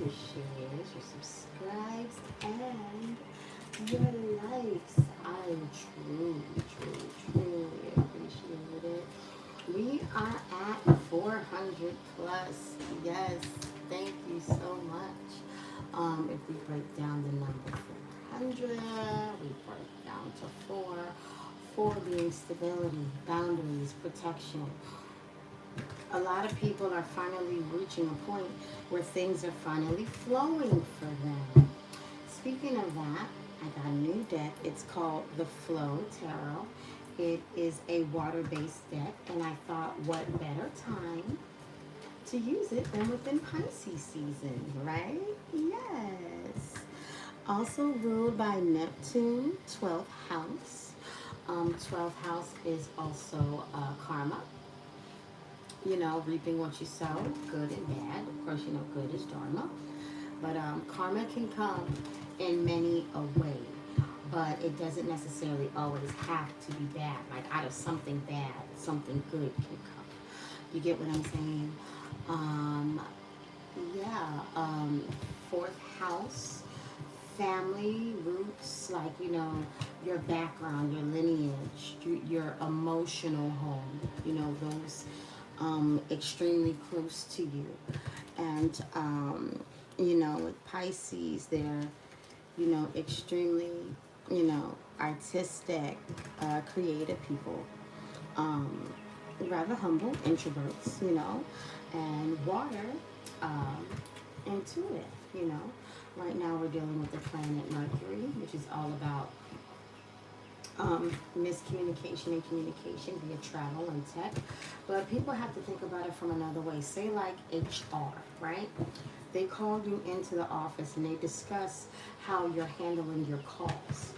your shares, your subscribes, and your likes. I truly, truly, truly appreciate it. We are at 400 plus. Yes, thank you so much. If we break down the number 400, we break down to four. Four being stability, boundaries, protection. A lot of people are finally reaching a point where things are finally flowing for them. Speaking of that, I got a new deck. It's called the Flow Tarot. It is a water-based deck, and I thought, what better time to use it than within Pisces season, right? Yes. Also ruled by Neptune, 12th house. 12th house is also karma. You know, reaping what you sow, good and bad. Of course, you know, good is dharma. But karma can come in many a way. But it doesn't necessarily always have to be bad. Like out of something bad, something good can come. You get what I'm saying? Um, yeah. Fourth house, family, roots, like, you know, your background, your lineage, your emotional home, you know, those extremely close to you. And, you know, with Pisces, they're, you know, extremely, you know, artistic, creative people. Um, Rather humble, introverts, you know, and water, um, intuitive, you know. Right now we're dealing with the planet Mercury, which is all about miscommunication and communication via travel and tech. But people have to think about it from another way. Say like HR, right? They call you into the office and they discuss how you're handling your calls.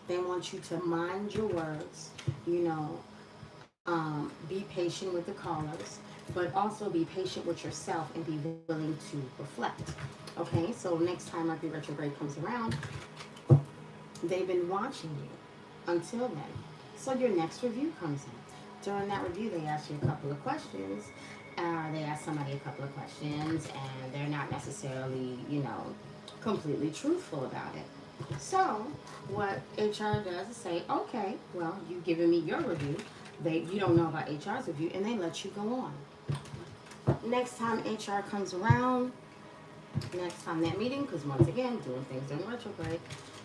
They want you to mind your words, you know, be patient with the callers, but also be patient with yourself and be willing to reflect. Okay, so next time Mercury retrograde comes around, they've been watching you until then. So your next review comes in. During that review, they ask you a couple of questions. They ask somebody a couple of questions, and they're not necessarily, you know, completely truthful about it. So what HR does is say, okay, well, you've given me your review. You don't know about HR's review, and they let you go on. Next time HR comes around, next time that meeting, because once again, doing things in retrograde,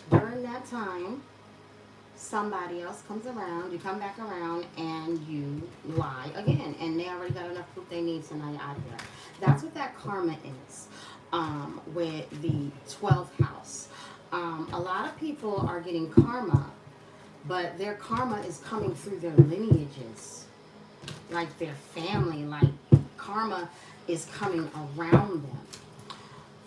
during that time, somebody else comes around, you come back around, and you lie again. And they already got enough proof they need, so now you're out of there. That's what that karma is with the 12th house. A lot of people are getting karma, but their karma is coming through their lineages, like their family, like karma is coming around them.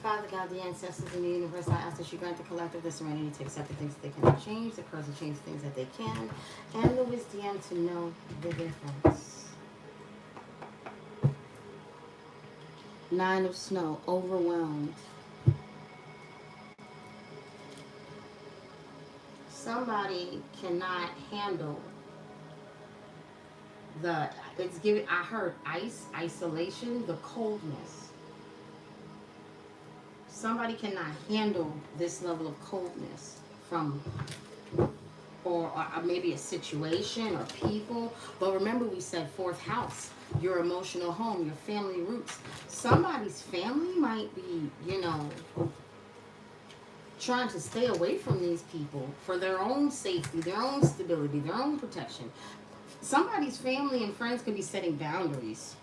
Father God, the ancestors in the universe, I ask that you grant the collective the serenity to accept the things that they cannot change, the courage to change the things that they can, and the wisdom to know the difference. Nine of snow, overwhelmed. Somebody cannot handle it's giving, I heard isolation, the coldness. Somebody cannot handle this level of coldness from, or maybe a situation or people. But remember, we said fourth house, your emotional home, your family roots. Somebody's family might be, you know, trying to stay away from these people for their own safety, their own stability, their own protection. Somebody's family and friends could be setting boundaries.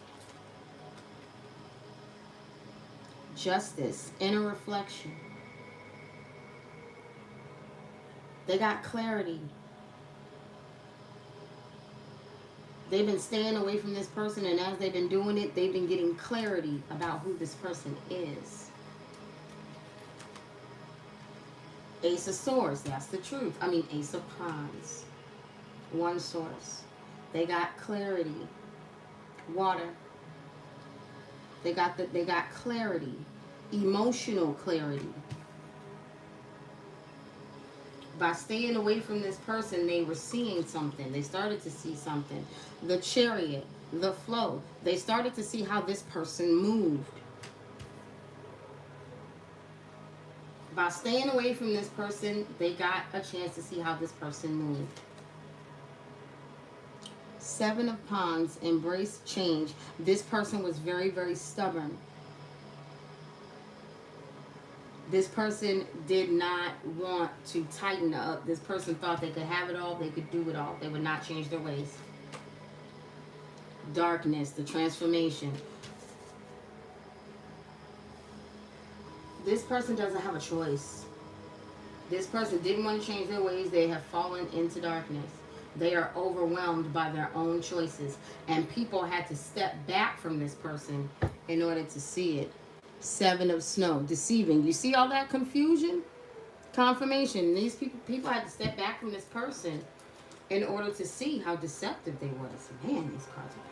Justice, inner reflection. They got clarity. They've been staying away from this person, and as they've been doing it, they've been getting clarity about who this person is. Ace of Swords, that's the truth. I mean, Ace of Wands, one source. They got clarity. Water. They got clarity, emotional clarity. By staying away from this person, they were seeing something. They started to see something. The Chariot, the flow. They started to see how this person moved. by staying away from this person, they got a chance to see how this person moved. Seven of Wands, embrace change. This person was very, very stubborn. This person did not want to tighten up. This person thought they could have it all. They could do it all. They would not change their ways. Darkness, the transformation. This person doesn't have a choice. This person didn't want to change their ways. They have fallen into darkness. They are overwhelmed by their own choices. And people had to step back from this person in order to see it. Seven of Snow, deceiving. You see all that confusion? Confirmation. These people had to step back from this person in order to see how deceptive they was. Man, these cards are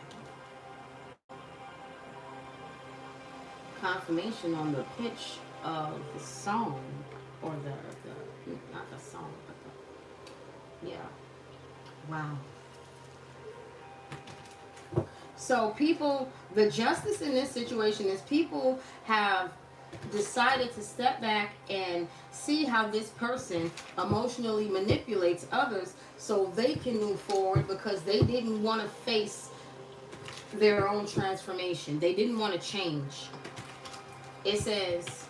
bad. Confirmation on the pitch of the song, or the not the song, but the, yeah. Wow. So people, the justice in this situation is people have decided to step back and see how this person emotionally manipulates others so they can move forward, because they didn't want to face their own transformation. They didn't want to change. It says,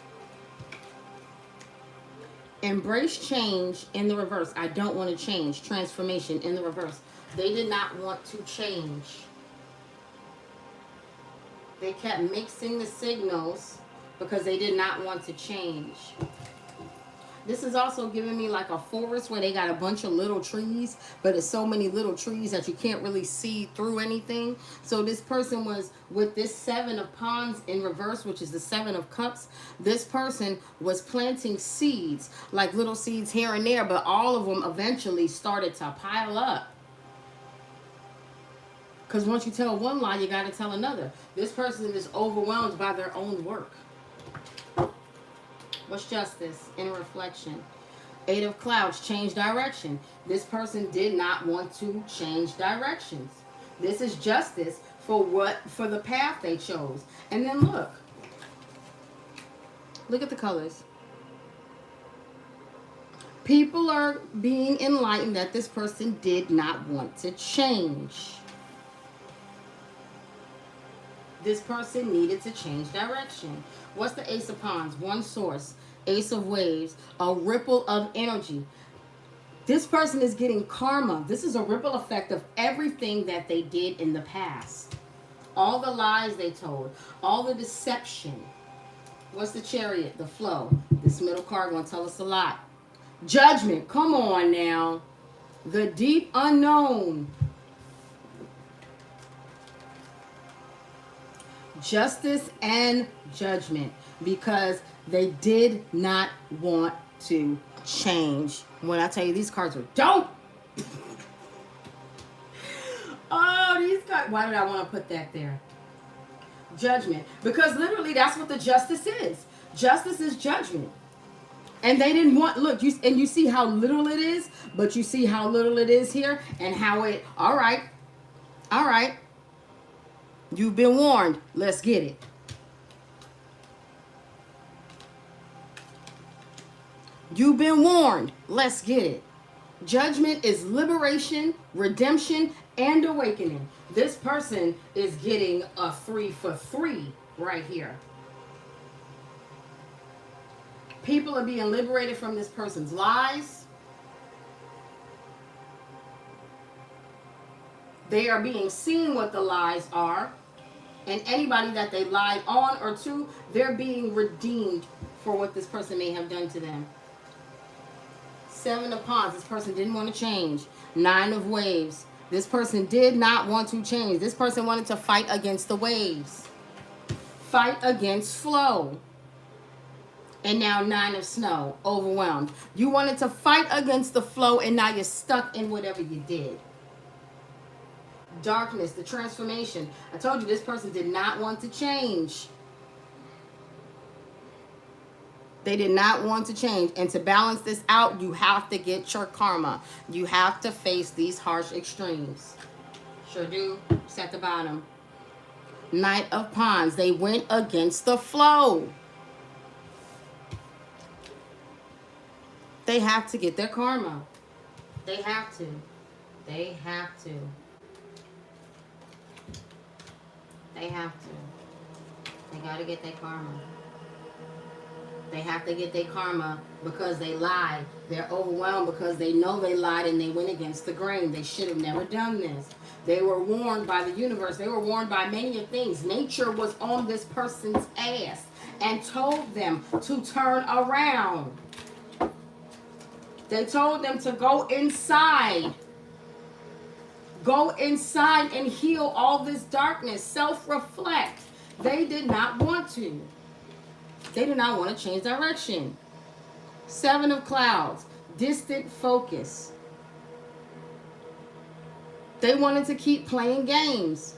embrace change in the reverse. I don't want to change. Transformation in the reverse. They did not want to change. They kept mixing the signals because they did not want to change. This is also giving me like a forest where they got a bunch of little trees, but it's so many little trees that you can't really see through anything. So this person was with this Seven of Wands in reverse, which is the Seven of Cups. This person was planting seeds, like little seeds here and there, but all of them eventually started to pile up. Because once you tell one lie, you got to tell another. This person is overwhelmed by their own work. What's justice in reflection? Eight of Clouds, change direction. This person did not want to change directions. This is justice for the path they chose. And then look at the colors. People are being enlightened that this person did not want to change. This person needed to change direction. What's the Ace of Wands? One source. Ace of Waves. A ripple of energy. This person is getting karma. This is a ripple effect of everything that they did in the past. All the lies they told. All the deception. What's the Chariot? The flow. This middle card going to tell us a lot. Judgment. Come on now. The deep unknown. Justice and judgment, because they did not want to change. When I tell you these cards are dope. Oh, these cards. Why did I want to put that there? Judgment. Because literally that's what the justice is. Justice is judgment. And they didn't want, look, you see how little it is, but you see how little it is here, and how it, all right. You've been warned. Let's get it. You've been warned. Let's get it. Judgment is liberation, redemption, and awakening. This person is getting a 3 for 3 right here. People are being liberated from this person's lies. They are being seen what the lies are. And anybody that they lied on or to, they're being redeemed for what this person may have done to them. Seven of Wands. This person didn't want to change. Nine of Waves. This person did not want to change. This person wanted to fight against the waves. Fight against flow. And now Nine of Snow. Overwhelmed. You wanted to fight against the flow, and now you're stuck in whatever you did. Darkness, the transformation. I told you this person did not want to change. They did not want to change. And to balance this out, you have to get your karma. You have to face these harsh extremes. Sure do. It's at the bottom. Knight of Wands. They went against the flow. They have to get their karma. They have to. They have to. They have to. They got to get their karma. They have to get their karma because they lied. They're overwhelmed because they know they lied and they went against the grain. They should have never done this. They were warned by the universe. They were warned by many things. Nature was on this person's ass and told them to turn around. They told them to go inside. Go inside and heal all this darkness. Self-reflect. They did not want to. They did not want to change direction. 7 of Clouds. Distant focus. They wanted to keep playing games.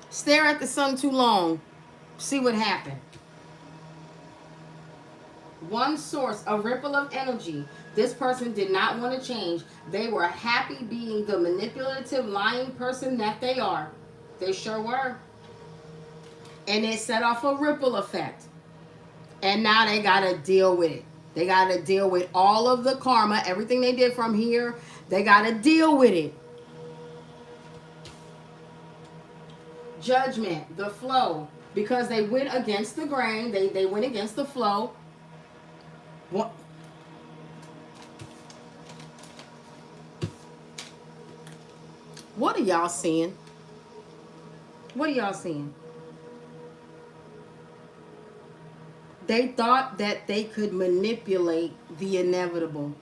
Stare at the sun too long. See what happened. One source, a ripple of energy. This person did not want to change. They were happy being the manipulative, lying person that they are. They sure were. And it set off a ripple effect. And now they got to deal with it. They got to deal with all of the karma, everything they did from here. They got to deal with it. Judgment, the flow. Because they went against the grain. They went against the flow. What are y'all seeing? What are y'all seeing? They thought that they could manipulate the inevitable.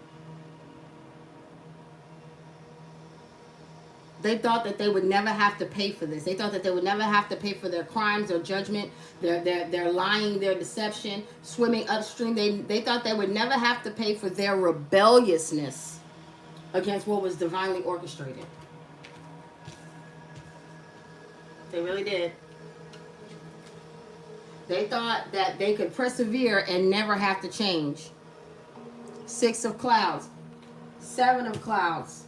They thought that they would never have to pay for this. They thought that they would never have to pay for their crimes, their judgment, their lying, their deception, swimming upstream. They thought they would never have to pay for their rebelliousness against what was divinely orchestrated. They really did. They thought that they could persevere and never have to change. 6 of Clouds. 7 of Clouds.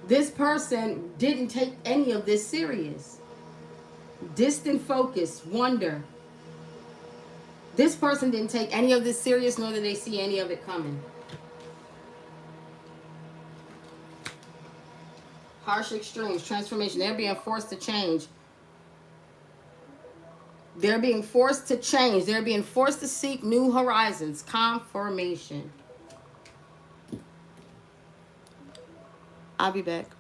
This person didn't take any of this serious. Distant focus, wonder. This person didn't take any of this serious, nor did they see any of it coming. Harsh extremes, transformation. They're being forced to change. They're being forced to change. They're being forced to seek new horizons. Confirmation. I'll be back.